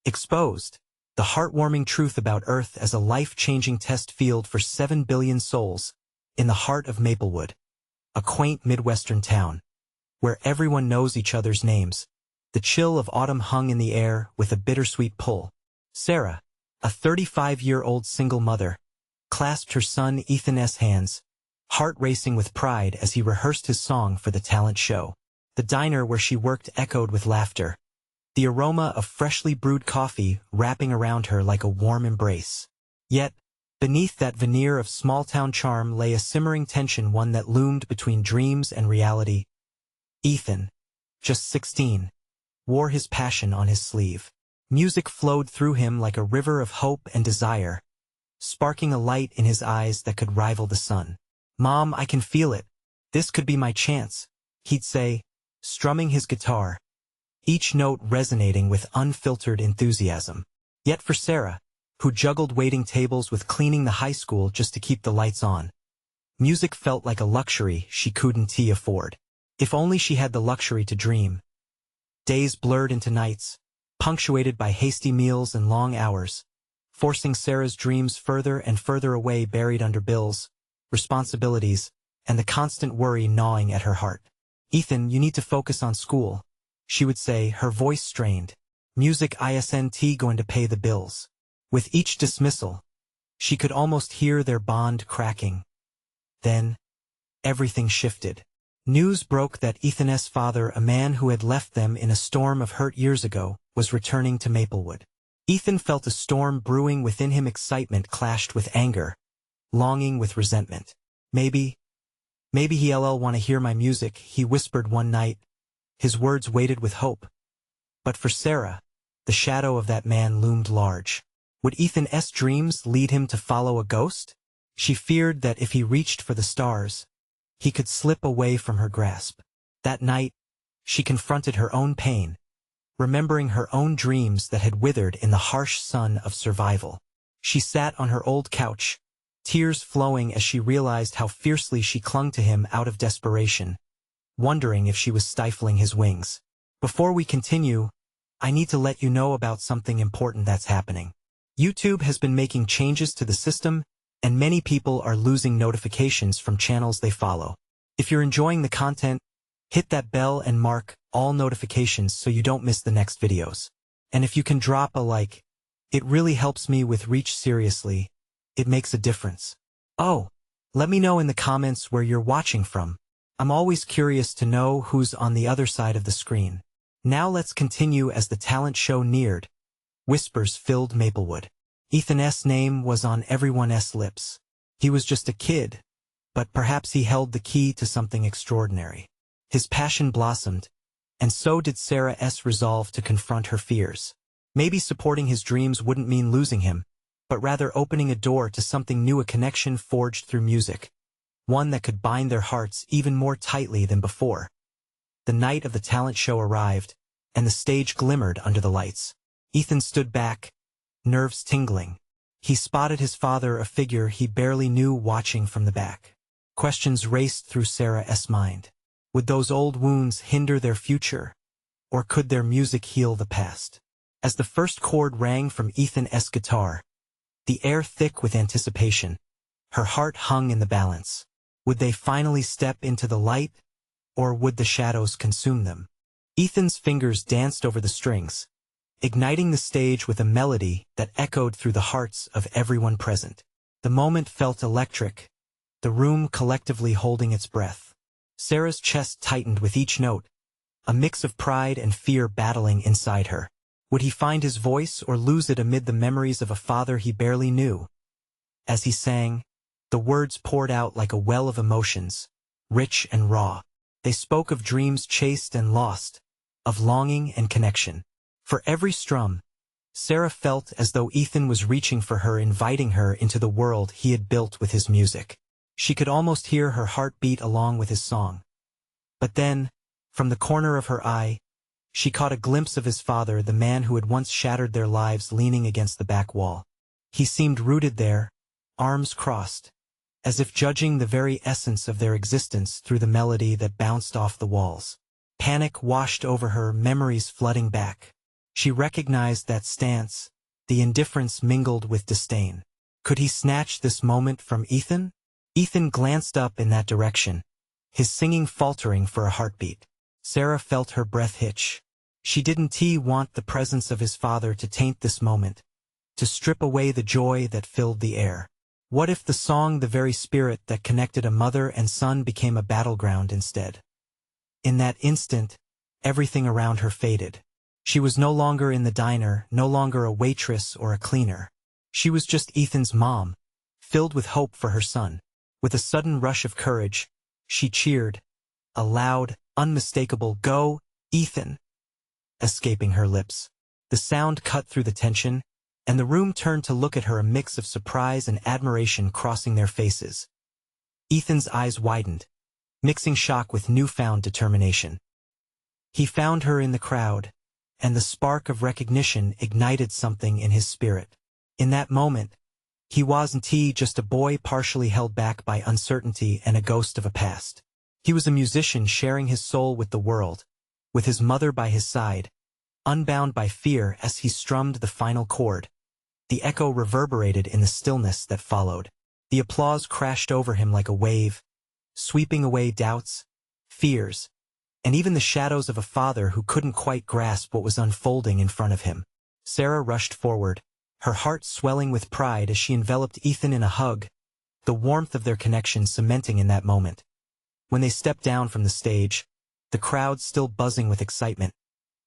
Exposed, the heartwarming truth about Earth as a life-changing test field for 7 billion souls, in the heart of Maplewood, a quaint Midwestern town, where everyone knows each other's names. The chill of autumn hung in the air with a bittersweet pull. Sarah, a 35-year-old single mother, clasped her son Ethan's hands, heart racing with pride as he rehearsed his song for the talent show. The diner where she worked echoed with laughter, the aroma of freshly brewed coffee wrapping around her like a warm embrace. Yet, beneath that veneer of small-town charm lay a simmering tension, one that loomed between dreams and reality. Ethan, just 16, wore his passion on his sleeve. Music flowed through him like a river of hope and desire, sparking a light in his eyes that could rival the sun. "Mom, I can feel it. This could be my chance," he'd say, strumming his guitar, each note resonating with unfiltered enthusiasm. Yet for Sarah, who juggled waiting tables with cleaning the high school just to keep the lights on, music felt like a luxury she couldn't afford. If only she had the luxury to dream. Days blurred into nights, punctuated by hasty meals and long hours, forcing Sarah's dreams further and further away, buried under bills, responsibilities, and the constant worry gnawing at her heart. "Ethan, you need to focus on school," she would say, her voice strained. "Music isn't going to pay the bills." With each dismissal, she could almost hear their bond cracking. Then, everything shifted. News broke that Ethan's father, a man who had left them in a storm of hurt years ago, was returning to Maplewood. Ethan felt a storm brewing within him. Excitement clashed with anger, longing with resentment. Maybe he'll want to hear my music," he whispered one night, his words weighted with hope. But for Sarah, the shadow of that man loomed large. Would Ethan's dreams lead him to follow a ghost? She feared that if he reached for the stars, he could slip away from her grasp. That night, she confronted her own pain, remembering her own dreams that had withered in the harsh sun of survival. She sat on her old couch, tears flowing as she realized how fiercely she clung to him out of desperation, wondering if she was stifling his wings. Before we continue, I need to let you know about something important that's happening. YouTube has been making changes to the system, and many people are losing notifications from channels they follow. If you're enjoying the content, hit that bell and mark all notifications so you don't miss the next videos. And if you can drop a like, it really helps me with reach. Seriously, it makes a difference. Oh, let me know in the comments where you're watching from. I'm always curious to know who's on the other side of the screen. Now let's continue. As the talent show neared, whispers filled Maplewood. Ethan's name was on everyone's lips. He was just a kid, but perhaps he held the key to something extraordinary. His passion blossomed, and so did Sarah's resolve to confront her fears. Maybe supporting his dreams wouldn't mean losing him, but rather opening a door to something new, a connection forged through music, one that could bind their hearts even more tightly than before. The night of the talent show arrived, and the stage glimmered under the lights. Ethan stood back, nerves tingling. He spotted his father, a figure he barely knew, watching from the back. Questions raced through Sarah's mind. Would those old wounds hinder their future, or could their music heal the past? As the first chord rang from Ethan's guitar, the air thick with anticipation, her heart hung in the balance. Would they finally step into the light, or would the shadows consume them? Ethan's fingers danced over the strings, igniting the stage with a melody that echoed through the hearts of everyone present. The moment felt electric, the room collectively holding its breath. Sarah's chest tightened with each note, a mix of pride and fear battling inside her. Would he find his voice or lose it amid the memories of a father he barely knew? As he sang, the words poured out like a well of emotions, rich and raw. They spoke of dreams chased and lost, of longing and connection. For every strum, Sarah felt as though Ethan was reaching for her, inviting her into the world he had built with his music. She could almost hear her heart beat along with his song. But then, from the corner of her eye, she caught a glimpse of his father, the man who had once shattered their lives, leaning against the back wall. He seemed rooted there, arms crossed, as if judging the very essence of their existence through the melody that bounced off the walls. Panic washed over her, memories flooding back. She recognized that stance, the indifference mingled with disdain. Could he snatch this moment from Ethan? Ethan glanced up in that direction, his singing faltering for a heartbeat. Sarah felt her breath hitch. She didn't want the presence of his father to taint this moment, to strip away the joy that filled the air. What if the song, the very spirit that connected a mother and son, became a battleground instead? In that instant, everything around her faded. She was no longer in the diner, no longer a waitress or a cleaner. She was just Ethan's mom, filled with hope for her son. With a sudden rush of courage, she cheered, a loud, unmistakable "Go, Ethan!" escaping her lips. The sound cut through the tension, and the room turned to look at her, a mix of surprise and admiration crossing their faces. Ethan's eyes widened, mixing shock with newfound determination. He found her in the crowd, and the spark of recognition ignited something in his spirit. In that moment, he wasn't just a boy partially held back by uncertainty and a ghost of a past. He was a musician sharing his soul with the world, with his mother by his side, unbound by fear. As he strummed the final chord, the echo reverberated in the stillness that followed. The applause crashed over him like a wave, sweeping away doubts, fears, and even the shadows of a father who couldn't quite grasp what was unfolding in front of him. Sarah rushed forward, her heart swelling with pride as she enveloped Ethan in a hug, the warmth of their connection cementing in that moment. When they stepped down from the stage, the crowd still buzzing with excitement,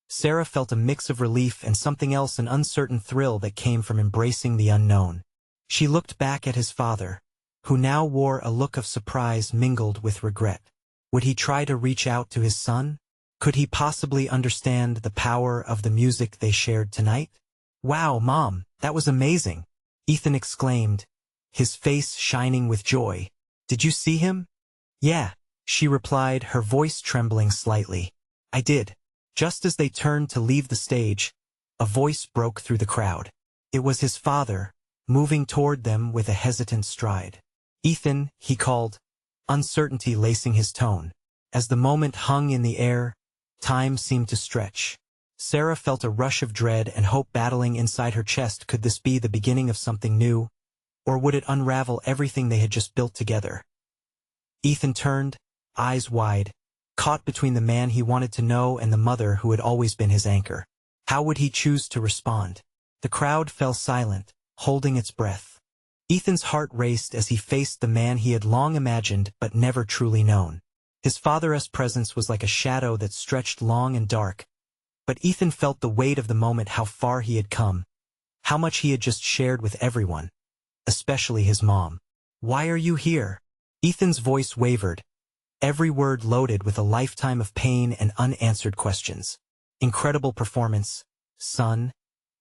Sarah felt a mix of relief and something else, an uncertain thrill that came from embracing the unknown. She looked back at his father, who now wore a look of surprise mingled with regret. Would he try to reach out to his son? Could he possibly understand the power of the music they shared tonight? "Wow, Mom, that was amazing!" Ethan exclaimed, his face shining with joy. "Did you see him?" "Yeah," she replied, her voice trembling slightly. "I did." Just as they turned to leave the stage, a voice broke through the crowd. It was his father, moving toward them with a hesitant stride. "Ethan," he called, uncertainty lacing his tone. As the moment hung in the air, time seemed to stretch. Sarah felt a rush of dread and hope battling inside her chest. Could this be the beginning of something new, or would it unravel everything they had just built together? Ethan turned, eyes wide, caught between the man he wanted to know and the mother who had always been his anchor. How would he choose to respond? The crowd fell silent, holding its breath. Ethan's heart raced as he faced the man he had long imagined but never truly known. His father's presence was like a shadow that stretched long and dark, but Ethan felt the weight of the moment, how far he had come, how much he had just shared with everyone, especially his mom. "Why are you here?" Ethan's voice wavered, every word loaded with a lifetime of pain and unanswered questions. "Incredible performance, son,"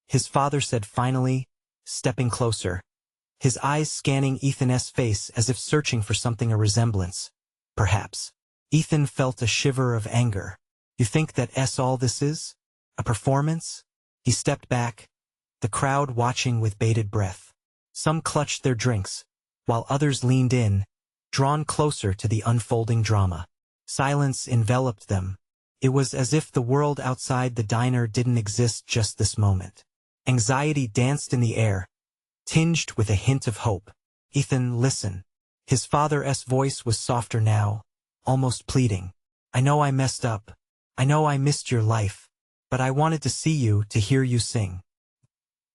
his father said finally, stepping closer, his eyes scanning Ethan's face as if searching for something, a resemblance, perhaps. Ethan felt a shiver of anger. "You think that's all this is? A performance?" He stepped back, the crowd watching with bated breath. Some clutched their drinks, while others leaned in, drawn closer to the unfolding drama. Silence enveloped them. It was as if the world outside the diner didn't exist just this moment. Anxiety danced in the air, tinged with a hint of hope. "Ethan, listen." His father's voice was softer now, almost pleading. "I know I messed up. I know I missed your life. But I wanted to see you, to hear you sing.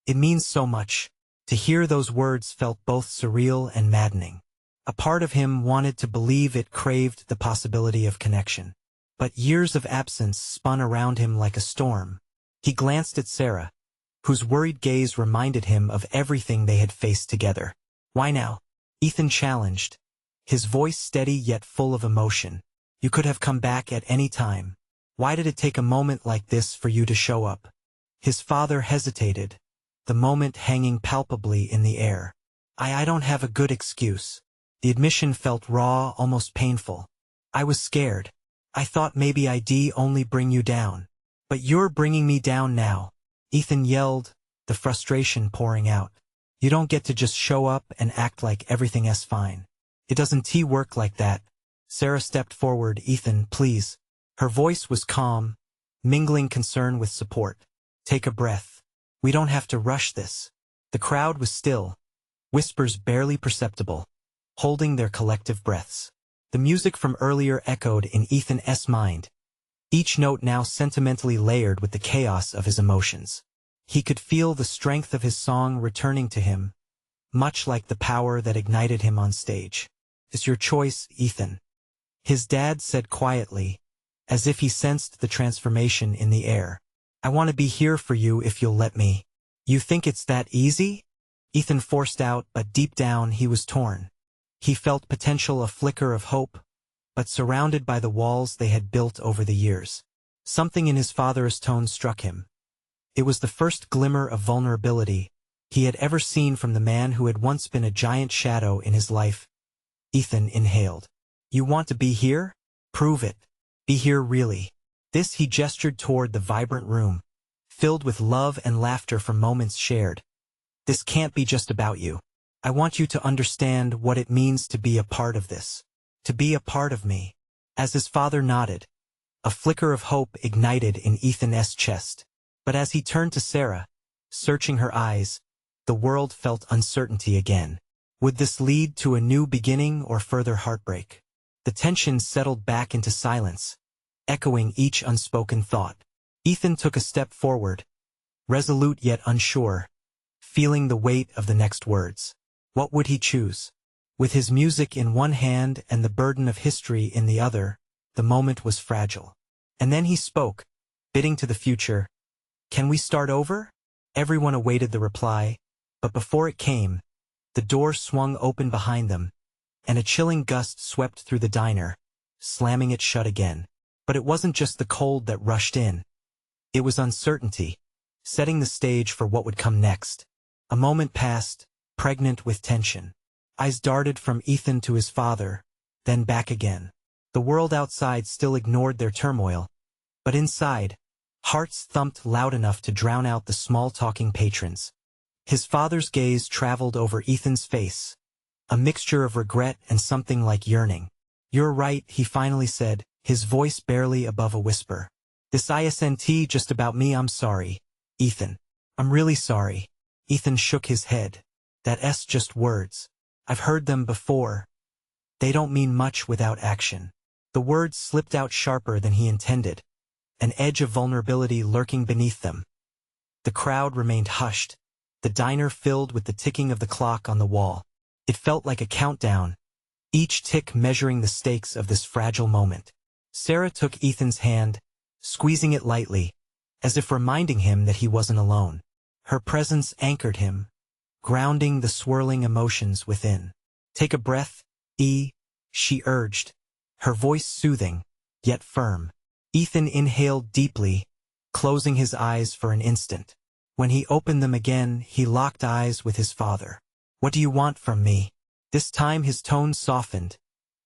It means so much." To hear those words felt both surreal and maddening. A part of him wanted to believe it, craved the possibility of connection. But years of absence spun around him like a storm. He glanced at Sarah, whose worried gaze reminded him of everything they had faced together. "Why now?" Ethan challenged, his voice steady yet full of emotion. "You could have come back at any time. Why did it take a moment like this for you to show up?" His father hesitated, the moment hanging palpably in the air. I don't have a good excuse." The admission felt raw, almost painful. "I was scared. I thought maybe I'd only bring you down. But you're bringing me down now," Ethan yelled, the frustration pouring out. "You don't get to just show up and act like everything's fine. It doesn't work like that." Sarah stepped forward. "Ethan, please." Her voice was calm, mingling concern with support. Take a breath. We don't have to rush this. The crowd was still, whispers barely perceptible, holding their collective breaths. The music from earlier echoed in Ethan's mind, each note now sentimentally layered with the chaos of his emotions. He could feel the strength of his song returning to him, much like the power that ignited him on stage. It's your choice, Ethan, his dad said quietly, as if he sensed the transformation in the air. I want to be here for you if you'll let me. You think it's that easy? Ethan forced out, but deep down he was torn. He felt potential, a flicker of hope, but surrounded by the walls they had built over the years. Something in his father's tone struck him. It was the first glimmer of vulnerability he had ever seen from the man who had once been a giant shadow in his life. Ethan inhaled. You want to be here? Prove it. Be here really. This he gestured toward the vibrant room, filled with love and laughter from moments shared. This can't be just about you. I want you to understand what it means to be a part of this. To be a part of me. As his father nodded, a flicker of hope ignited in Ethan's chest. But as he turned to Sarah, searching her eyes, the world felt uncertainty again. Would this lead to a new beginning or further heartbreak? The tension settled back into silence, echoing each unspoken thought. Ethan took a step forward, resolute yet unsure, feeling the weight of the next words. What would he choose? With his music in one hand and the burden of history in the other, the moment was fragile. And then he spoke, bidding to the future. Can we start over? Everyone awaited the reply, but before it came, the door swung open behind them, and a chilling gust swept through the diner, slamming it shut again. But it wasn't just the cold that rushed in. It was uncertainty, setting the stage for what would come next. A moment passed, pregnant with tension. Eyes darted from Ethan to his father, then back again. The world outside still ignored their turmoil, but inside, hearts thumped loud enough to drown out the small-talking patrons. His father's gaze traveled over Ethan's face, a mixture of regret and something like yearning. You're right, he finally said, his voice barely above a whisper. This isn't just about me. I'm sorry, Ethan. I'm really sorry. Ethan shook his head. That's just words. I've heard them before. They don't mean much without action. The words slipped out sharper than he intended, an edge of vulnerability lurking beneath them. The crowd remained hushed, the diner filled with the ticking of the clock on the wall. It felt like a countdown, each tick measuring the stakes of this fragile moment. Sarah took Ethan's hand, squeezing it lightly, as if reminding him that he wasn't alone. Her presence anchored him, grounding the swirling emotions within. Take a breath, she urged, her voice soothing, yet firm. Ethan inhaled deeply, closing his eyes for an instant. When he opened them again, he locked eyes with his father. What do you want from me? This time his tone softened,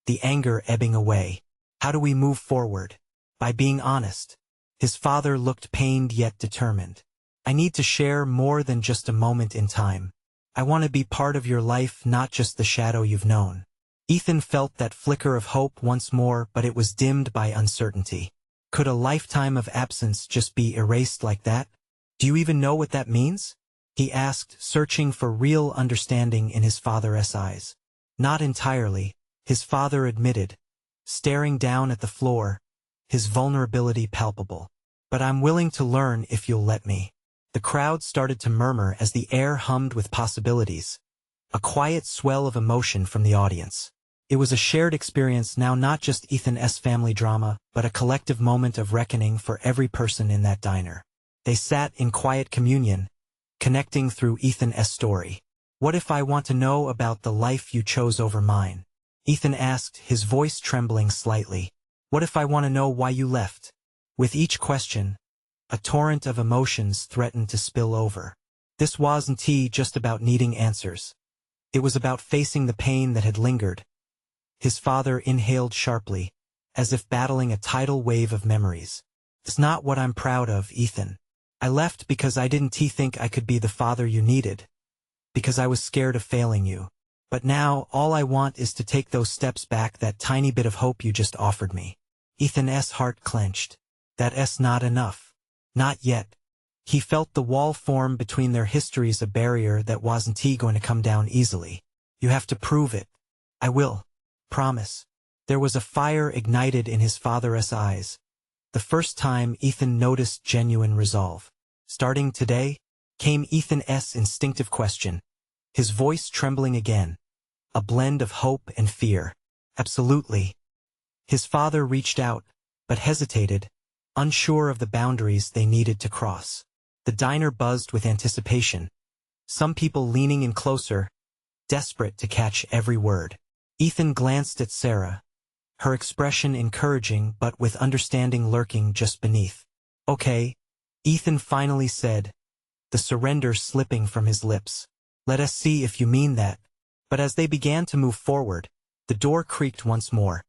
the anger ebbing away. How do we move forward? By being honest. His father looked pained yet determined. I need to share more than just a moment in time. I want to be part of your life, not just the shadow you've known. Ethan felt that flicker of hope once more, but it was dimmed by uncertainty. Could a lifetime of absence just be erased like that? Do you even know what that means? He asked, searching for real understanding in his father's eyes. Not entirely, his father admitted, staring down at the floor, his vulnerability palpable. But I'm willing to learn if you'll let me. The crowd started to murmur as the air hummed with possibilities, a quiet swell of emotion from the audience. It was a shared experience now, not just Ethan's family drama, but a collective moment of reckoning for every person in that diner. They sat in quiet communion, connecting through Ethan's story. What if I want to know about the life you chose over mine? Ethan asked, his voice trembling slightly. What if I want to know why you left? With each question, a torrent of emotions threatened to spill over. This wasn't just about needing answers. It was about facing the pain that had lingered. His father inhaled sharply, as if battling a tidal wave of memories. It's not what I'm proud of, Ethan. I left because I didn't think I could be the father you needed, because I was scared of failing you. But now, all I want is to take those steps back, that tiny bit of hope you just offered me. Ethan's heart clenched. That's not enough. Not yet. He felt the wall form between their histories, a barrier that wasn't going to come down easily. You have to prove it. I will. Promise. There was a fire ignited in his father's eyes. The first time Ethan noticed genuine resolve. Starting today? Came Ethan's instinctive question, his voice trembling again. A blend of hope and fear. Absolutely. His father reached out, but hesitated, unsure of the boundaries they needed to cross. The diner buzzed with anticipation. Some people leaning in closer, desperate to catch every word. Ethan glanced at Sarah, her expression encouraging but with understanding lurking just beneath. Okay, Ethan finally said, the surrender slipping from his lips. Let us see if you mean that. But as they began to move forward, the door creaked once more.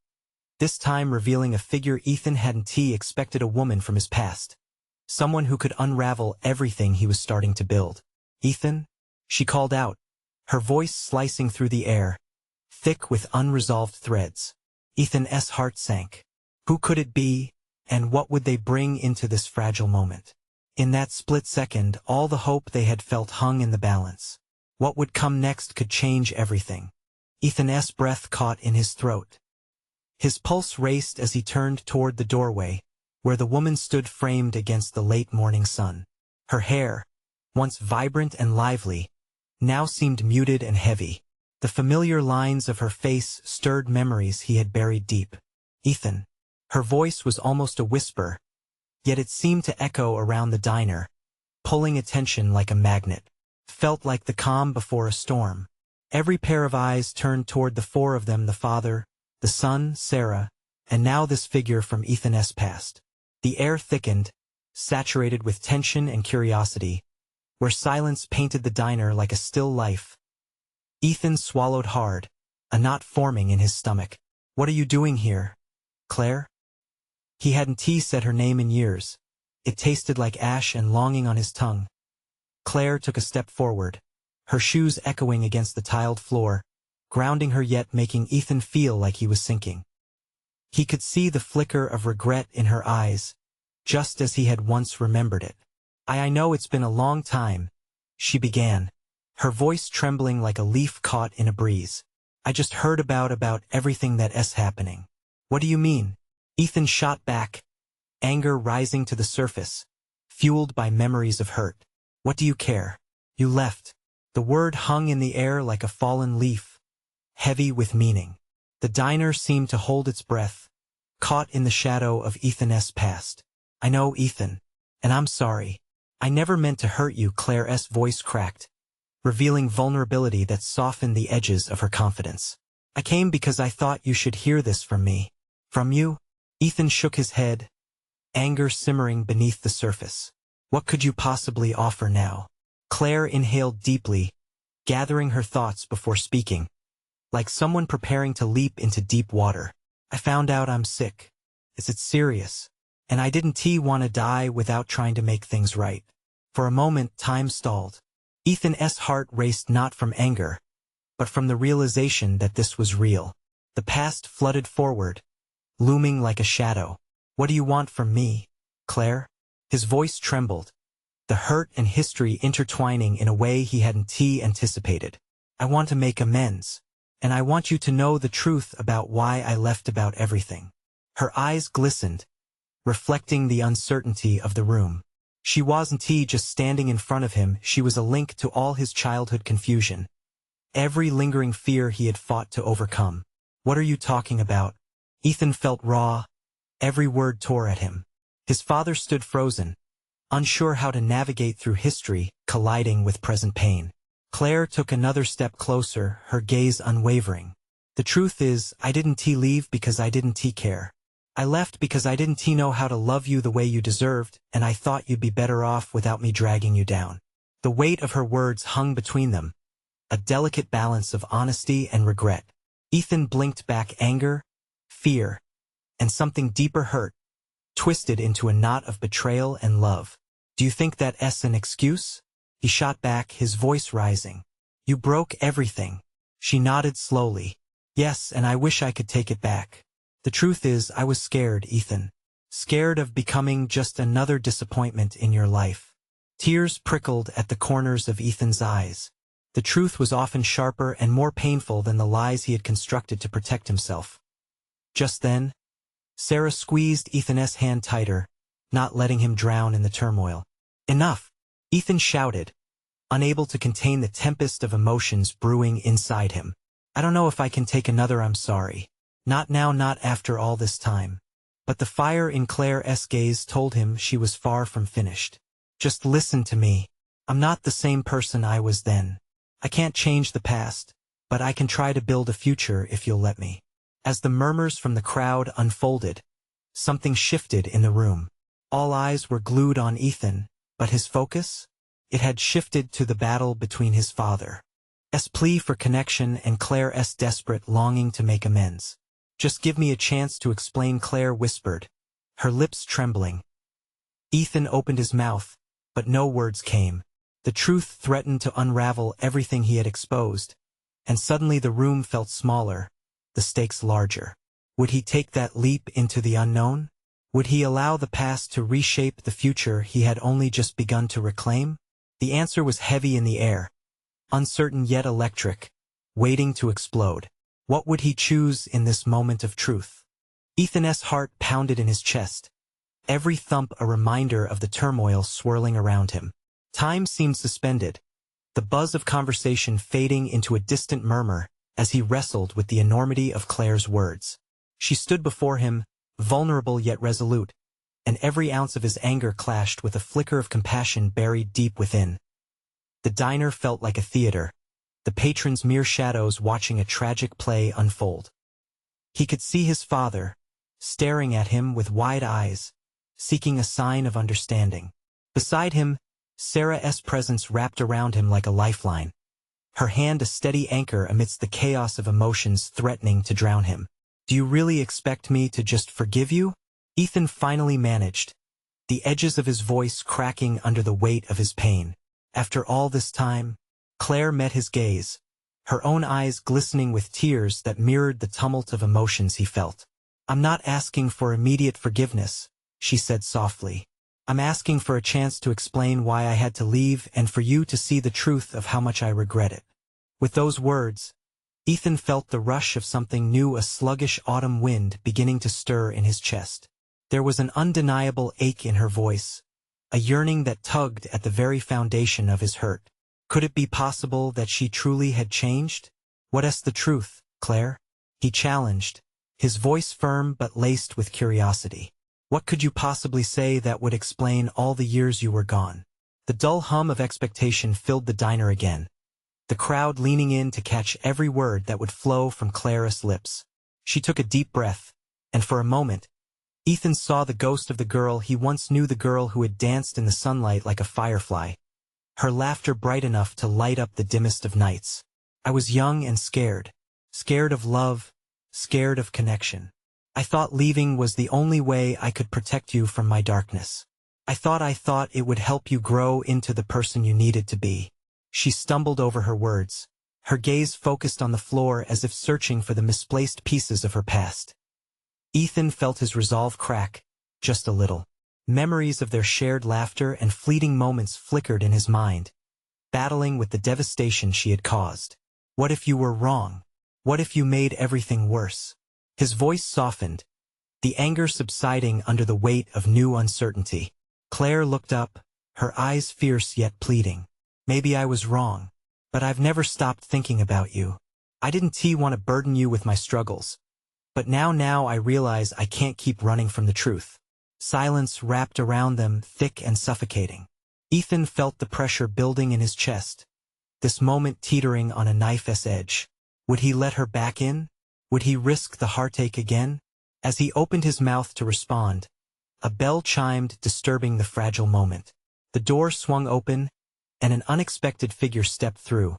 This time revealing a figure Ethan hadn't expected, a woman from his past. Someone who could unravel everything he was starting to build. Ethan? She called out, her voice slicing through the air, thick with unresolved threads. Ethan's heart sank. Who could it be, and what would they bring into this fragile moment? In that split second, all the hope they had felt hung in the balance. What would come next could change everything. Ethan's breath caught in his throat. His pulse raced as he turned toward the doorway, where the woman stood framed against the late morning sun. Her hair, once vibrant and lively, now seemed muted and heavy. The familiar lines of her face stirred memories he had buried deep. Ethan. Her voice was almost a whisper, yet it seemed to echo around the diner, pulling attention like a magnet. Felt like the calm before a storm. Every pair of eyes turned toward the four of them, the father, the son, Sarah, and now this figure from Ethan's past. The air thickened, saturated with tension and curiosity, where silence painted the diner like a still life. Ethan swallowed hard, a knot forming in his stomach. What are you doing here, Claire? He hadn't said her name in years. It tasted like ash and longing on his tongue. Claire took a step forward, her shoes echoing against the tiled floor, grounding her yet making Ethan feel like he was sinking. He could see the flicker of regret in her eyes, just as he had once remembered it. I know it's been a long time, she began, her voice trembling like a leaf caught in a breeze. I just heard about everything that's happening. What do you mean? Ethan shot back, anger rising to the surface, fueled by memories of hurt. What do you care? You left. The word hung in the air like a fallen leaf, heavy with meaning. The diner seemed to hold its breath, caught in the shadow of Ethan's past. I know, Ethan, and I'm sorry. I never meant to hurt you, Claire's voice cracked, revealing vulnerability that softened the edges of her confidence. I came because I thought you should hear this from me. From you? Ethan shook his head, anger simmering beneath the surface. What could you possibly offer now? Claire inhaled deeply, gathering her thoughts before speaking, like someone preparing to leap into deep water. I found out I'm sick. Is it serious? And I didn't want to die without trying to make things right. For a moment, time stalled. Ethan's heart raced not from anger, but from the realization that this was real. The past flooded forward, looming like a shadow. What do you want from me, Claire? His voice trembled, the hurt and history intertwining in a way he hadn't anticipated. I want to make amends, and I want you to know the truth about why I left, about everything. Her eyes glistened, reflecting the uncertainty of the room. She wasn't just standing in front of him, she was a link to all his childhood confusion, every lingering fear he had fought to overcome. What are you talking about? Ethan felt raw, every word tore at him. His father stood frozen, unsure how to navigate through history, colliding with present pain. Claire took another step closer, her gaze unwavering. The truth is, I didn't leave because I didn't care. I left because I didn't know how to love you the way you deserved, and I thought you'd be better off without me dragging you down. The weight of her words hung between them, a delicate balance of honesty and regret. Ethan blinked back anger, fear, and something deeper, hurt, twisted into a knot of betrayal and love. Do you think that's an excuse? He shot back, his voice rising. You broke everything. She nodded slowly. Yes, and I wish I could take it back. The truth is, I was scared, Ethan. Scared of becoming just another disappointment in your life. Tears prickled at the corners of Ethan's eyes. The truth was often sharper and more painful than the lies he had constructed to protect himself. Just then, Sarah squeezed Ethan's hand tighter, not letting him drown in the turmoil. "Enough!" Ethan shouted, unable to contain the tempest of emotions brewing inside him. "I don't know if I can take another I'm sorry. Not now, not after all this time." But the fire in Claire's gaze told him she was far from finished. "Just listen to me. I'm not the same person I was then. I can't change the past, but I can try to build a future if you'll let me." As the murmurs from the crowd unfolded, something shifted in the room. All eyes were glued on Ethan, but his focus? It had shifted to the battle between his father's plea for connection and Claire's desperate longing to make amends. "Just give me a chance to explain," Claire whispered, her lips trembling. Ethan opened his mouth, but no words came. The truth threatened to unravel everything he had exposed, and suddenly the room felt smaller, the stakes larger. Would he take that leap into the unknown? Would he allow the past to reshape the future he had only just begun to reclaim? The answer was heavy in the air, uncertain yet electric, waiting to explode. What would he choose in this moment of truth? Ethan's heart pounded in his chest, every thump a reminder of the turmoil swirling around him. Time seemed suspended, the buzz of conversation fading into a distant murmur as he wrestled with the enormity of Claire's words. She stood before him, vulnerable yet resolute, and every ounce of his anger clashed with a flicker of compassion buried deep within. The diner felt like a theater, the patrons mere shadows watching a tragic play unfold. He could see his father, staring at him with wide eyes, seeking a sign of understanding. Beside him, Sarah's presence wrapped around him like a lifeline, her hand a steady anchor amidst the chaos of emotions threatening to drown him. "Do you really expect me to just forgive you?" Ethan finally managed, the edges of his voice cracking under the weight of his pain. After all this time, Claire met his gaze, her own eyes glistening with tears that mirrored the tumult of emotions he felt. "I'm not asking for immediate forgiveness," she said softly. "I'm asking for a chance to explain why I had to leave and for you to see the truth of how much I regret it." With those words, Ethan felt the rush of something new, a sluggish autumn wind beginning to stir in his chest. There was an undeniable ache in her voice, a yearning that tugged at the very foundation of his hurt. Could it be possible that she truly had changed? "What's the truth, Claire?" he challenged, his voice firm but laced with curiosity. "What could you possibly say that would explain all the years you were gone?" The dull hum of expectation filled the diner again, the crowd leaning in to catch every word that would flow from Claire's lips. She took a deep breath, and for a moment, Ethan saw the ghost of the girl he once knew, the girl who had danced in the sunlight like a firefly, her laughter bright enough to light up the dimmest of nights. "I was young and scared. Scared of love, scared of connection. I thought leaving was the only way I could protect you from my darkness. I thought it would help you grow into the person you needed to be." She stumbled over her words, her gaze focused on the floor as if searching for the misplaced pieces of her past. Ethan felt his resolve crack, just a little. Memories of their shared laughter and fleeting moments flickered in his mind, battling with the devastation she had caused. "What if you were wrong? What if you made everything worse?" His voice softened, the anger subsiding under the weight of new uncertainty. Claire looked up, her eyes fierce yet pleading. "Maybe I was wrong, but I've never stopped thinking about you. I didn't want to burden you with my struggles. But now I realize I can't keep running from the truth." Silence wrapped around them, thick and suffocating. Ethan felt the pressure building in his chest, this moment teetering on a knife's edge. Would he let her back in? Would he risk the heartache again? As he opened his mouth to respond, a bell chimed, disturbing the fragile moment. The door swung open, and an unexpected figure stepped through,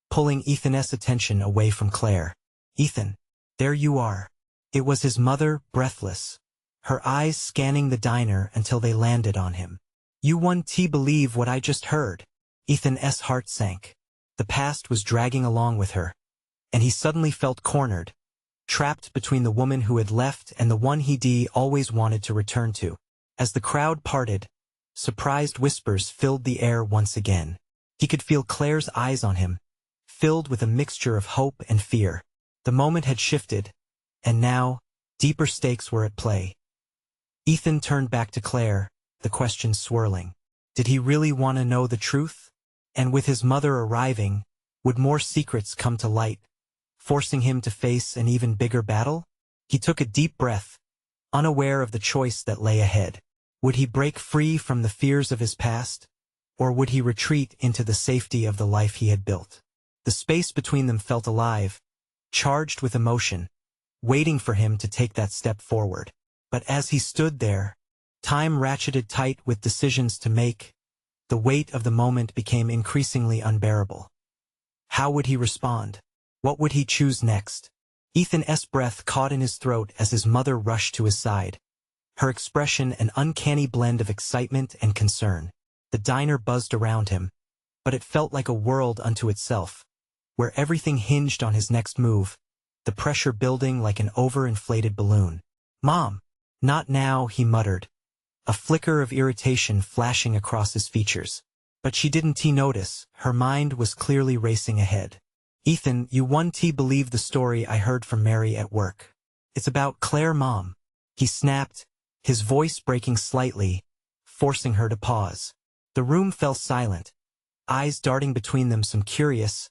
pulling Ethan's attention away from Claire. "Ethan, there you are." It was his mother, breathless, her eyes scanning the diner until they landed on him. "You won't believe what I just heard." Ethan's heart sank. The past was dragging along with her, and he suddenly felt cornered, trapped between the woman who had left and the one he'd always wanted to return to. As the crowd parted, Surprised whispers filled the air once again. He could feel Claire's eyes on him, filled with a mixture of hope and fear. The moment had shifted, and now, deeper stakes were at play. Ethan turned back to Claire, the question swirling. Did he really want to know the truth? And with his mother arriving, would more secrets come to light, forcing him to face an even bigger battle? He took a deep breath, unaware of the choice that lay ahead. Would he break free from the fears of his past, or would he retreat into the safety of the life he had built? The space between them felt alive, charged with emotion, waiting for him to take that step forward. But as he stood there, time ratcheted tight with decisions to make. The weight of the moment became increasingly unbearable. How would he respond? What would he choose next? Ethan's breath caught in his throat as his mother rushed to his side, her expression an uncanny blend of excitement and concern. The diner buzzed around him, but it felt like a world unto itself, where everything hinged on his next move, the pressure building like an overinflated balloon. "Mom! Not now," he muttered, a flicker of irritation flashing across his features. But she didn't notice, her mind was clearly racing ahead. "Ethan, you won't believe the story I heard from Mary at work. It's about Claire, Mom," he snapped, his voice breaking slightly, forcing her to pause. The room fell silent, eyes darting between them, some curious,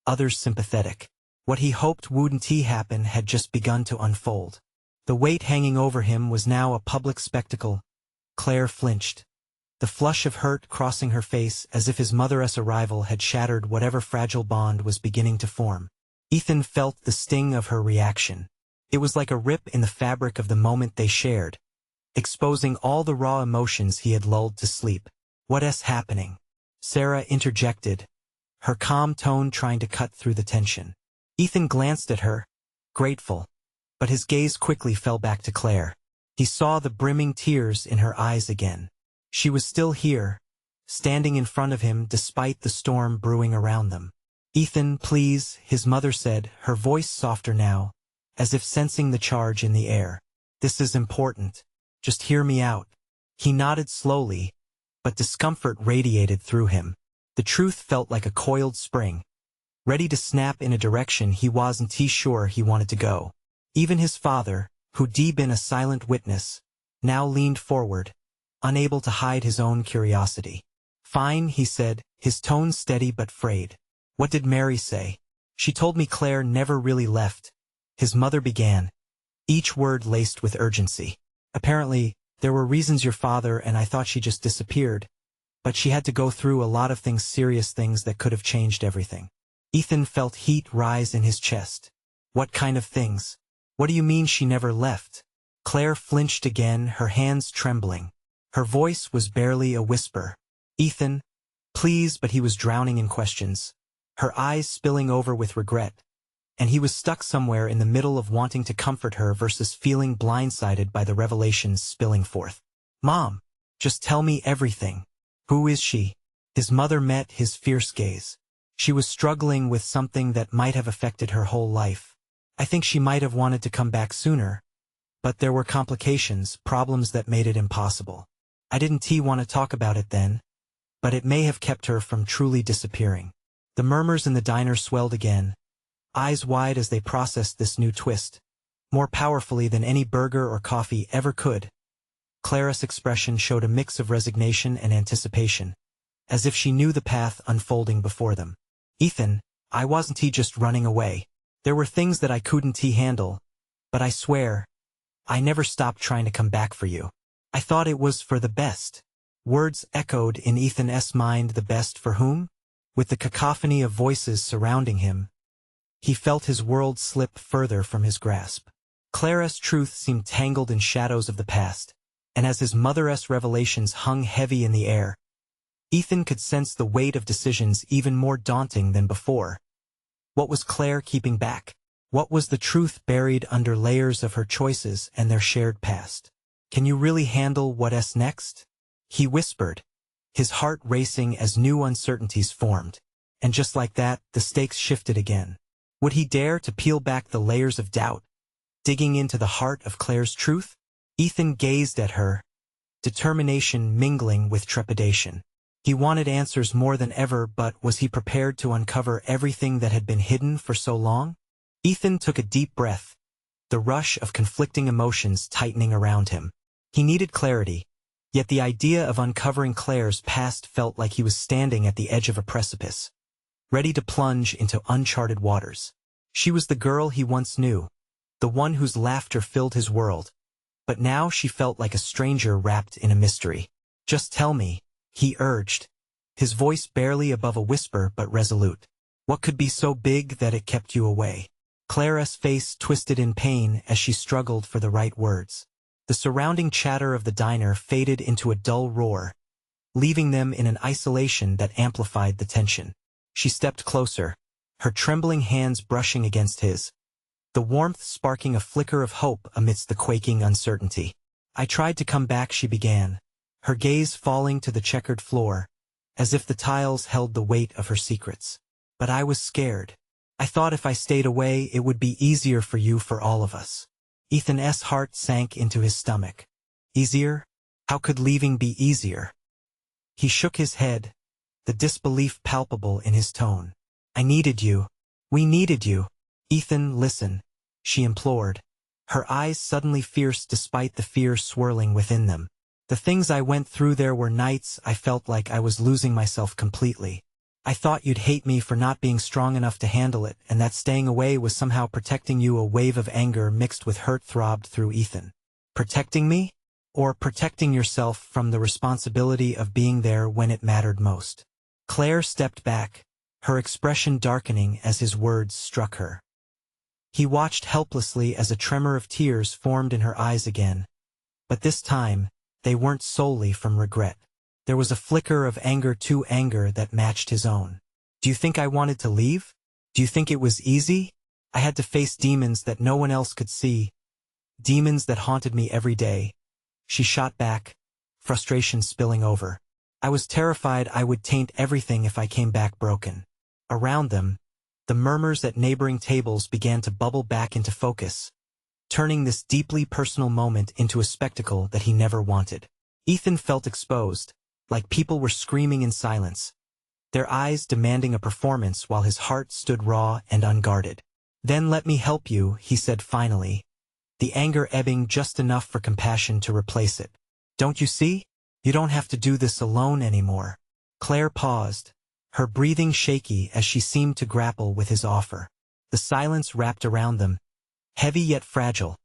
others sympathetic. What he hoped wouldn't happen had just begun to unfold. The weight hanging over him was now a public spectacle. Claire flinched, the flush of hurt crossing her face as if his mother's arrival had shattered whatever fragile bond was beginning to form. Ethan felt the sting of her reaction. It was like a rip in the fabric of the moment they shared, exposing all the raw emotions he had lulled to sleep. "What's happening?" Sarah interjected, her calm tone trying to cut through the tension. Ethan glanced at her, grateful, but his gaze quickly fell back to Claire. He saw the brimming tears in her eyes again. She was still here, standing in front of him despite the storm brewing around them. "Ethan, please," his mother said, her voice softer now, as if sensing the charge in the air. "This is important. Just hear me out." He nodded slowly, but discomfort radiated through him. The truth felt like a coiled spring, ready to snap in a direction he wasn't sure he wanted to go. Even his father, who'd been a silent witness, now leaned forward, unable to hide his own curiosity. "Fine," he said, his tone steady but frayed. "What did Mary say?" "She told me Claire never really left," his mother began, each word laced with urgency. "Apparently, there were reasons your father and I thought she just disappeared, but she had to go through a lot of things, serious things that could have changed everything." Ethan felt heat rise in his chest. "What kind of things? What do you mean she never left?" Claire flinched again, her hands trembling. Her voice was barely a whisper. "Ethan, please," but he was drowning in questions, her eyes spilling over with regret, and he was stuck somewhere in the middle of wanting to comfort her versus feeling blindsided by the revelations spilling forth. "Mom, just tell me everything. Who is she?" His mother met his fierce gaze. She was struggling with something that might have affected her whole life. "I think she might have wanted to come back sooner, but there were complications, problems that made it impossible. I didn't want to talk about it then, but it may have kept her from truly disappearing." The murmurs in the diner swelled again, eyes wide as they processed this new twist, more powerfully than any burger or coffee ever could. Clara's expression showed a mix of resignation and anticipation, as if she knew the path unfolding before them. "Ethan, I wasn't just running away. There were things that I couldn't handle, but I swear, I never stopped trying to come back for you. I thought it was for the best." Words echoed in Ethan's mind, the best for whom? With the cacophony of voices surrounding him, he felt his world slip further from his grasp. Clara's truth seemed tangled in shadows of the past, and as his mother's revelations hung heavy in the air, Ethan could sense the weight of decisions even more daunting than before. What was Claire keeping back? What was the truth buried under layers of her choices and their shared past? "Can you really handle what's next?" he whispered, his heart racing as new uncertainties formed. And just like that, the stakes shifted again. Would he dare to peel back the layers of doubt, digging into the heart of Claire's truth? Ethan gazed at her, determination mingling with trepidation. He wanted answers more than ever, but was he prepared to uncover everything that had been hidden for so long? Ethan took a deep breath, the rush of conflicting emotions tightening around him. He needed clarity, yet the idea of uncovering Claire's past felt like he was standing at the edge of a precipice, ready to plunge into uncharted waters. She was the girl he once knew, the one whose laughter filled his world, but now she felt like a stranger wrapped in a mystery. "Just tell me," he urged, his voice barely above a whisper but resolute. "What could be so big that it kept you away?" Claire's face twisted in pain as she struggled for the right words. The surrounding chatter of the diner faded into a dull roar, leaving them in an isolation that amplified the tension. She stepped closer, her trembling hands brushing against his, the warmth sparking a flicker of hope amidst the quaking uncertainty. "I tried to come back," she began, her gaze falling to the checkered floor, as if the tiles held the weight of her secrets. "But I was scared. I thought if I stayed away it would be easier for you, for all of us." Ethan's heart sank into his stomach. Easier? How could leaving be easier? He shook his head, the disbelief palpable in his tone. "I needed you. We needed you." "Ethan, listen," she implored, her eyes suddenly fierce despite the fear swirling within them. "The things I went through, there were nights I felt like I was losing myself completely. I thought you'd hate me for not being strong enough to handle it, and that staying away was somehow protecting you." A wave of anger mixed with hurt throbbed through Ethan. "Protecting me? Or protecting yourself from the responsibility of being there when it mattered most?" Claire stepped back, her expression darkening as his words struck her. He watched helplessly as a tremor of tears formed in her eyes again, but this time, they weren't solely from regret. There was a flicker of anger, too, anger that matched his own. "Do you think I wanted to leave? Do you think it was easy? I had to face demons that no one else could see, demons that haunted me every day." She shot back, frustration spilling over. "I was terrified I would taint everything if I came back broken." Around them, the murmurs at neighboring tables began to bubble back into focus, turning this deeply personal moment into a spectacle that he never wanted. Ethan felt exposed, like people were screaming in silence, their eyes demanding a performance while his heart stood raw and unguarded. "Then let me help you," he said finally, the anger ebbing just enough for compassion to replace it. "Don't you see? You don't have to do this alone anymore." Claire paused, her breathing shaky as she seemed to grapple with his offer. The silence wrapped around them, heavy yet fragile,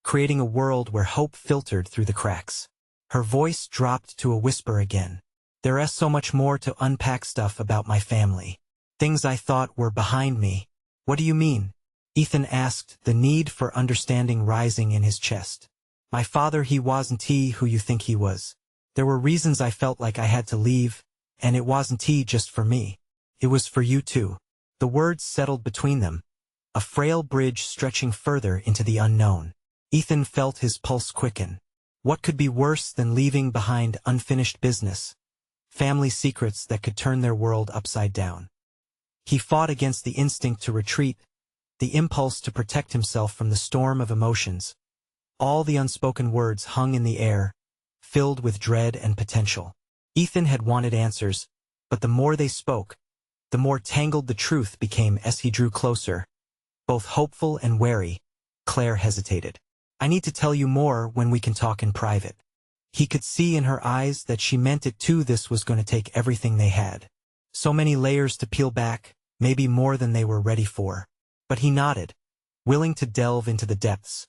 creating a world where hope filtered through the cracks. Her voice dropped to a whisper again. "There's so much more to unpack, stuff about my family. Things I thought were behind me." "What do you mean?" Ethan asked, the need for understanding rising in his chest. "My father, he wasn't he who you think he was. There were reasons I felt like I had to leave, and it wasn't he just for me. It was for you too." The words settled between them, a frail bridge stretching further into the unknown. Ethan felt his pulse quicken. What could be worse than leaving behind unfinished business, family secrets that could turn their world upside down? He fought against the instinct to retreat, the impulse to protect himself from the storm of emotions. All the unspoken words hung in the air, filled with dread and potential. Ethan had wanted answers, but the more they spoke, the more tangled the truth became. As he drew closer, both hopeful and wary, Claire hesitated. "I need to tell you more when we can talk in private." He could see in her eyes that she meant it too. This was going to take everything they had. So many layers to peel back, maybe more than they were ready for. But he nodded, willing to delve into the depths,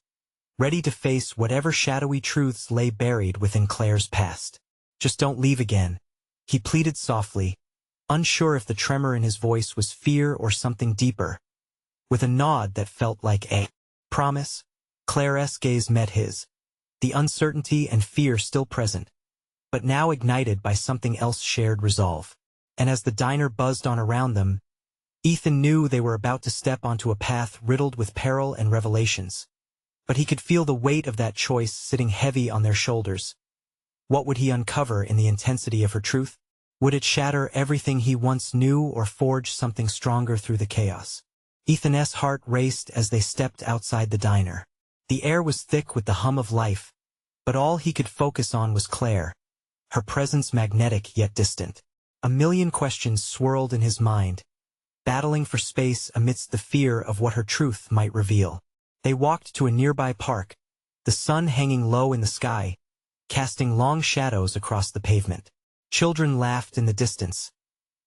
ready to face whatever shadowy truths lay buried within Claire's past. "Just don't leave again," he pleaded softly, unsure if the tremor in his voice was fear or something deeper. With a nod that felt like a promise, Claire's gaze met his, the uncertainty and fear still present, but now ignited by something else, shared resolve. And as the diner buzzed on around them, Ethan knew they were about to step onto a path riddled with peril and revelations. But he could feel the weight of that choice sitting heavy on their shoulders. What would he uncover in the intensity of her truth? Would it shatter everything he once knew or forge something stronger through the chaos? Ethan's heart raced as they stepped outside the diner. The air was thick with the hum of life, But all he could focus on was Claire, her presence magnetic yet distant. A million questions swirled in his mind, battling for space amidst the fear of what her truth might reveal. They walked to a nearby park, the sun hanging low in the sky, casting long shadows across the pavement. Children laughed in the distance,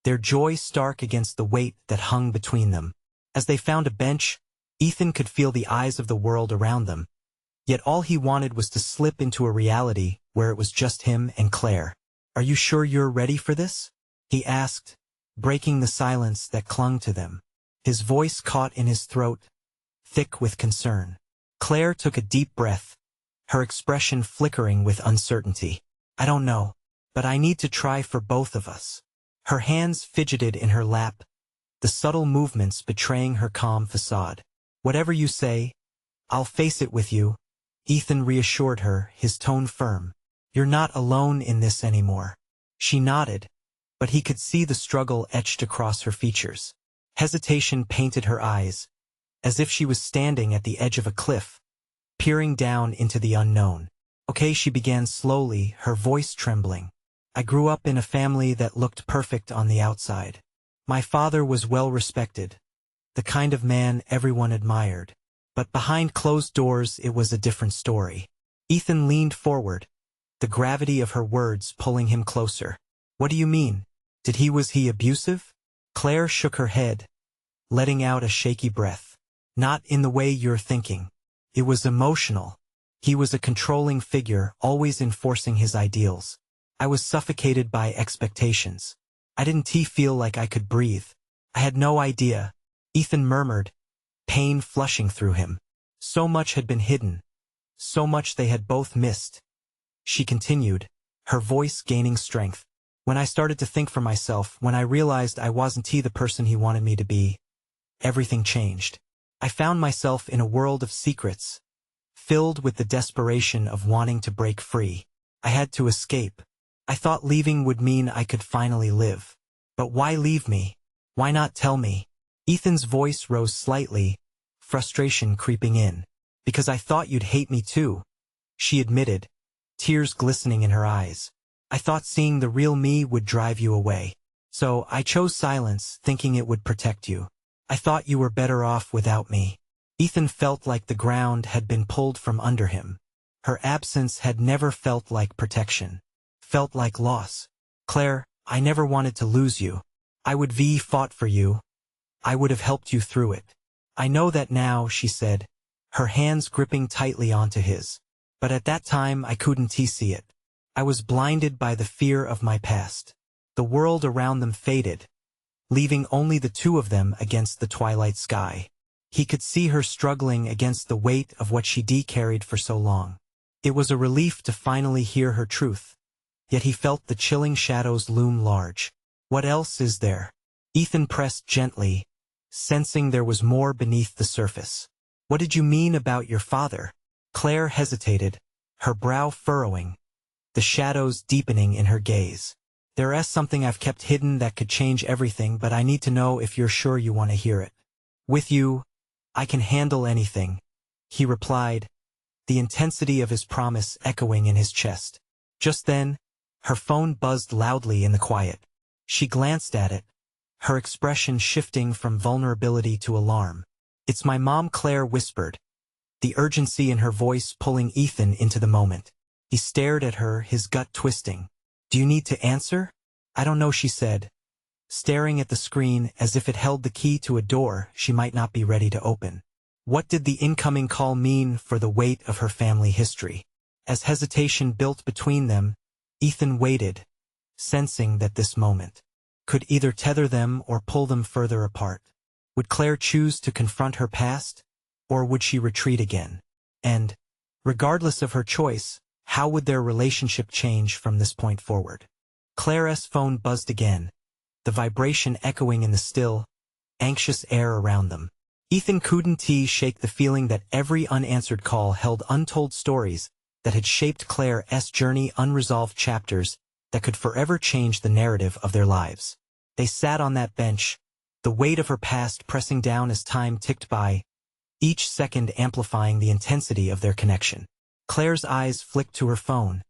their joy stark against the weight that hung between them. As they found a bench, Ethan could feel the eyes of the world around them, yet all he wanted was to slip into a reality where it was just him and Claire. "Are you sure you're ready for this?" he asked, breaking the silence that clung to them. His voice caught in his throat, thick with concern. Claire took a deep breath, her expression flickering with uncertainty. "I don't know, but I need to try for both of us." Her hands fidgeted in her lap, the subtle movements betraying her calm facade. "Whatever you say, I'll face it with you," Ethan reassured her, his tone firm. "You're not alone in this anymore." She nodded, but he could see the struggle etched across her features. Hesitation painted her eyes, as if she was standing at the edge of a cliff, peering down into the unknown. "Okay," she began slowly, her voice trembling. "I grew up in a family that looked perfect on the outside. My father was well respected, the kind of man everyone admired. But behind closed doors it was a different story." Ethan leaned forward, the gravity of her words pulling him closer. "What do you mean? Was he abusive?" Claire shook her head, letting out a shaky breath. "Not in the way you're thinking. It was emotional. He was a controlling figure, always enforcing his ideals. I was suffocated by expectations. I didn't feel like I could breathe. I had no idea." Ethan murmured, pain flushing through him. So much had been hidden, so much they had both missed. She continued, her voice gaining strength. "When I started to think for myself, when I realized I wasn't the person he wanted me to be, everything changed. I found myself in a world of secrets, filled with the desperation of wanting to break free. I had to escape. I thought leaving would mean I could finally live. But why leave me? Why not tell me?" Ethan's voice rose slightly, frustration creeping in. "Because I thought you'd hate me too," she admitted, tears glistening in her eyes. "I thought seeing the real me would drive you away. So I chose silence, thinking it would protect you. I thought you were better off without me." Ethan felt like the ground had been pulled from under him. Her absence had never felt like protection, felt like loss. "Claire, I never wanted to lose you. I would fought for you. I would have helped you through it. I know that now," she said, her hands gripping tightly onto his. "But at that time I couldn't see it. I was blinded by the fear of my past." The world around them faded, leaving only the two of them against the twilight sky. He could see her struggling against the weight of what she carried for so long. It was a relief to finally hear her truth, yet he felt the chilling shadows loom large. "What else is there?" Ethan pressed gently, sensing there was more beneath the surface. "What did you mean about your father?" Claire hesitated, her brow furrowing, the shadows deepening in her gaze. "There is something I've kept hidden that could change everything, but I need to know if you're sure you want to hear it." "With you, I can handle anything," he replied, the intensity of his promise echoing in his chest. Just then, her phone buzzed loudly in the quiet. She glanced at it, her expression shifting from vulnerability to alarm. "It's my mom," Claire whispered, the urgency in her voice pulling Ethan into the moment. He stared at her, his gut twisting. "Do you need to answer?" "I don't know," she said, staring at the screen as if it held the key to a door she might not be ready to open. What did the incoming call mean for the weight of her family history? As hesitation built between them, Ethan waited, sensing that this moment could either tether them or pull them further apart. Would Claire choose to confront her past, or would she retreat again? And, regardless of her choice, how would their relationship change from this point forward? Claire's phone buzzed again, the vibration echoing in the still, anxious air around them. Ethan couldn't shake the feeling that every unanswered call held untold stories that had shaped Claire's journey, unresolved chapters that could forever change the narrative of their lives. They sat on that bench, the weight of her past pressing down as time ticked by, each second amplifying the intensity of their connection. Claire's eyes flicked to her phone,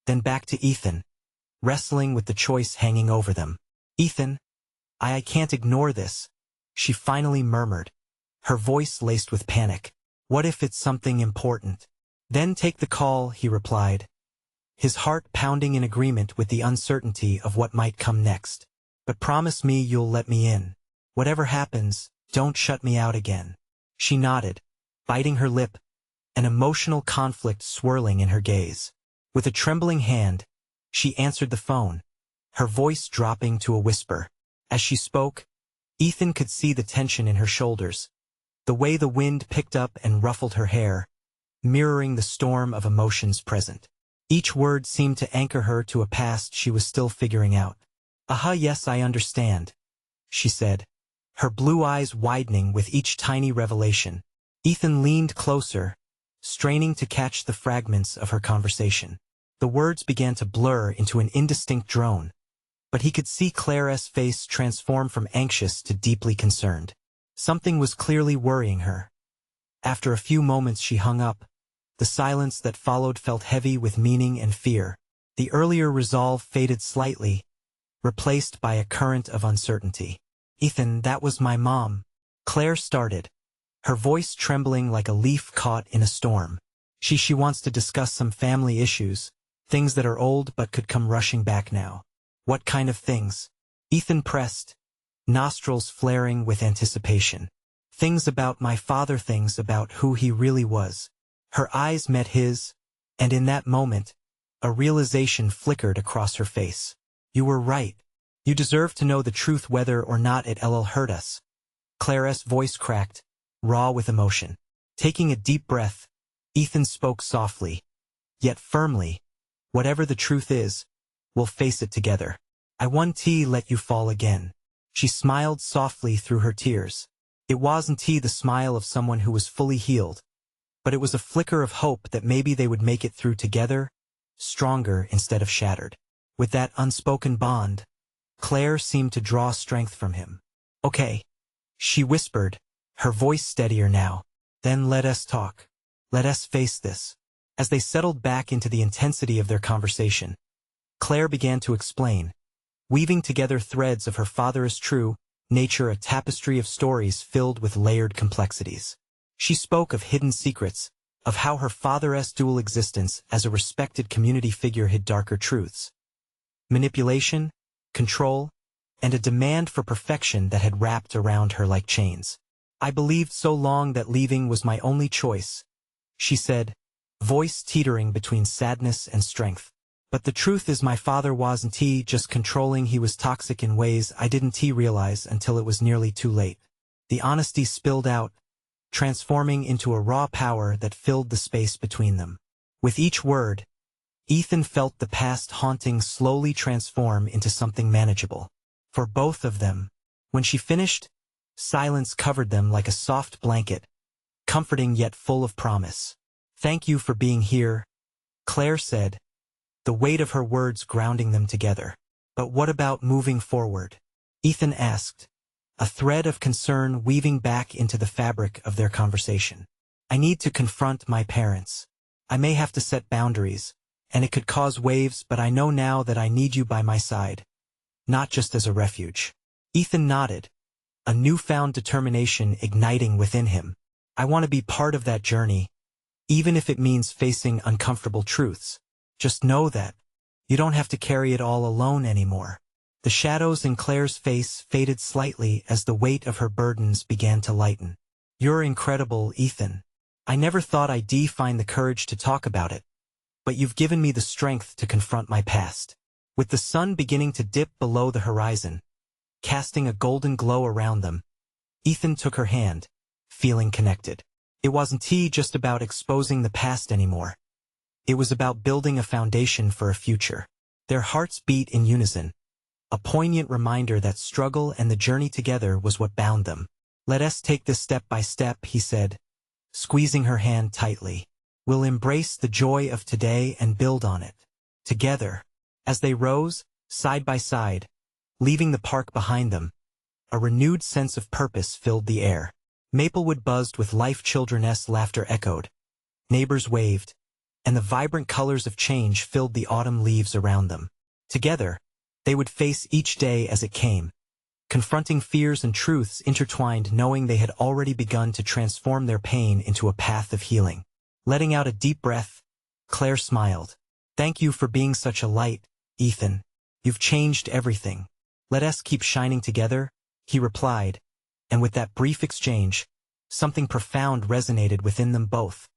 then back to Ethan, wrestling with the choice hanging over them. Ethan, I can't ignore this, she finally murmured, her voice laced with panic. What if it's something important? Then take the call, he replied, his heart pounding in agreement with the uncertainty of what might come next. But promise me you'll let me in. Whatever happens, don't shut me out again. She nodded, biting her lip, an emotional conflict swirling in her gaze. With a trembling hand, she answered the phone, her voice dropping to a whisper. As she spoke, Ethan could see the tension in her shoulders, the way the wind picked up and ruffled her hair, mirroring the storm of emotions present. Each word seemed to anchor her to a past she was still figuring out. Yes, I understand, she said, her blue eyes widening with each tiny revelation. Ethan leaned closer, straining to catch the fragments of her conversation. The words began to blur into an indistinct drone, but he could see Claire's face transform from anxious to deeply concerned. Something was clearly worrying her. After a few moments she hung up. The silence that followed felt heavy with meaning and fear. The earlier resolve faded slightly, replaced by a current of uncertainty. Ethan, that was my mom. Claire started, her voice trembling like a leaf caught in a storm. She wants to discuss some family issues, things that are old but could come rushing back now. What kind of things? Ethan pressed, nostrils flaring with anticipation. Things about my father, things about who he really was. Her eyes met his, and in that moment, a realization flickered across her face. You were right. You deserve to know the truth whether or not it'll hurt us. Claire's voice cracked, raw with emotion. Taking a deep breath, Ethan spoke softly, yet firmly. Whatever the truth is, we'll face it together. I won't let you fall again. She smiled softly through her tears. It wasn't the smile of someone who was fully healed, but it was a flicker of hope that maybe they would make it through together, stronger instead of shattered. With that unspoken bond, Claire seemed to draw strength from him. Okay, she whispered, her voice steadier now. Then let us talk. Let us face this. As they settled back into the intensity of their conversation, Claire began to explain, weaving together threads of her father's true nature, a tapestry of stories filled with layered complexities. She spoke of hidden secrets, of how her father's dual existence as a respected community figure hid darker truths. Manipulation, control, and a demand for perfection that had wrapped around her like chains. I believed so long that leaving was my only choice, she said, voice teetering between sadness and strength. But the truth is my father wasn't just controlling, he was toxic in ways I didn't realize until it was nearly too late. The honesty spilled out, transforming into a raw power that filled the space between them. With each word, Ethan felt the past haunting slowly transform into something manageable. For both of them. When she finished, silence covered them like a soft blanket, comforting yet full of promise. Thank you for being here, Claire said, the weight of her words grounding them together. But what about moving forward? Ethan asked, a thread of concern weaving back into the fabric of their conversation. I need to confront my parents. I may have to set boundaries, and it could cause waves, but I know now that I need you by my side, not just as a refuge. Ethan nodded, a newfound determination igniting within him. I want to be part of that journey, even if it means facing uncomfortable truths. Just know that you don't have to carry it all alone anymore. The shadows in Claire's face faded slightly as the weight of her burdens began to lighten. You're incredible, Ethan. I never thought I'd find the courage to talk about it, but you've given me the strength to confront my past. With the sun beginning to dip below the horizon, casting a golden glow around them, Ethan took her hand, feeling connected. It wasn't just about exposing the past anymore. It was about building a foundation for a future. Their hearts beat in unison, a poignant reminder that struggle and the journey together was what bound them. Let us take this step by step, he said, squeezing her hand tightly. We'll embrace the joy of today and build on it. Together. As they rose, side by side, leaving the park behind them, a renewed sense of purpose filled the air. Maplewood buzzed with life, children's laughter echoed. Neighbors waved, and the vibrant colors of change filled the autumn leaves around them. Together, they would face each day as it came, confronting fears and truths intertwined, knowing they had already begun to transform their pain into a path of healing. Letting out a deep breath, Claire smiled. "Thank you for being such a light, Ethan. You've changed everything. Let us keep shining together," he replied, and with that brief exchange, something profound resonated within them both.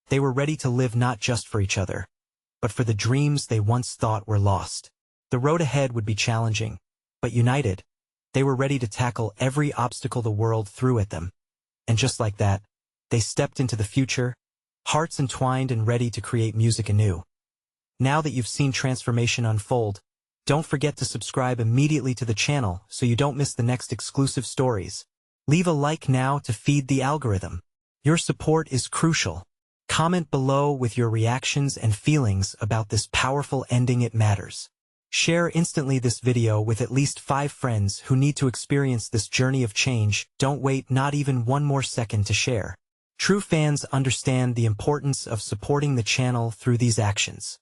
They were ready to live not just for each other, but for the dreams they once thought were lost. The road ahead would be challenging, but united, they were ready to tackle every obstacle the world threw at them. And just like that, they stepped into the future, hearts entwined and ready to create music anew. Now that you've seen transformation unfold, don't forget to subscribe immediately to the channel so you don't miss the next exclusive stories. Leave a like now to feed the algorithm. Your support is crucial. Comment below with your reactions and feelings about this powerful ending. It matters. Share instantly this video with at least 5 friends who need to experience this journey of change. Don't wait not even one more second to share. True fans understand the importance of supporting the channel through these actions.